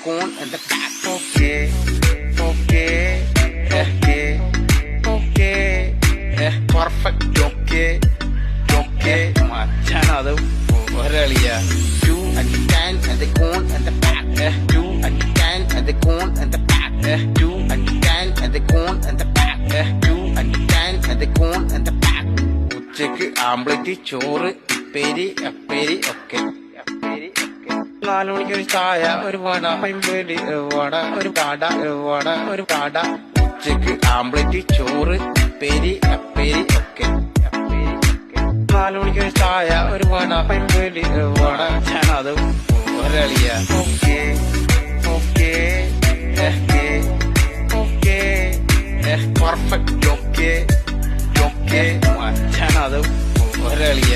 corn and the back. Okay, okay, okay, okay, perfect. Okay, okay. മച്ചാണത് ഒരളിയ. You and the can and the corn and the back. You and the can and the corn and the back. You and the can and the corn and the back. You and the can and the corn and the back. ഉച്ചക്ക് ആംബ്ലറ്റ്, ചോറ്, ഉപ്പേരി, അപ്പേരി ഒക്കെ. 4 മണിക്കൊരു ചായ, ഒരു വട, പൈമ്പേരി വട, ഒരു കാട വട, ഒരു കാട. ഉച്ചക്ക് ആംബ്ലറ്റ്, ചോറ്, ഉപ്പേരി, അപ്പേരി ഒക്കെ. 4 മണിക്കൊരു ചായ, ഒരു വട, പൈമ്പേരി വട. ഞാനത് ഒരളിയ. Okay okay okay perfect. Okay okay. ഞാനത് ഒരളിയ.